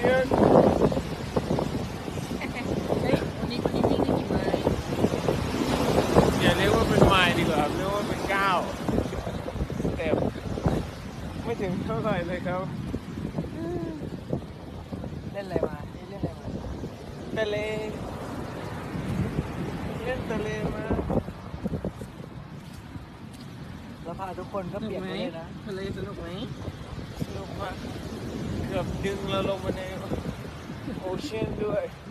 Ian เฮ้ยวันนี้วิ่งได้กี่ไมล์ อย่าเรียกว่าเป็นไมล์ดีกว่าเรียกว่าเป็นก้าวสเต็ปไม่ถึงเท่าไหร่เลยครับ เล่นอะไรมาเล่นอะไรมา ทะเลเล่นทะเลมา แล้วพาทุกคนก็เปียกไปเลยนะ ทะเลสนุกไหม สนุกมากเกือบดึงเราลงมาในโอเชียนด้วย เ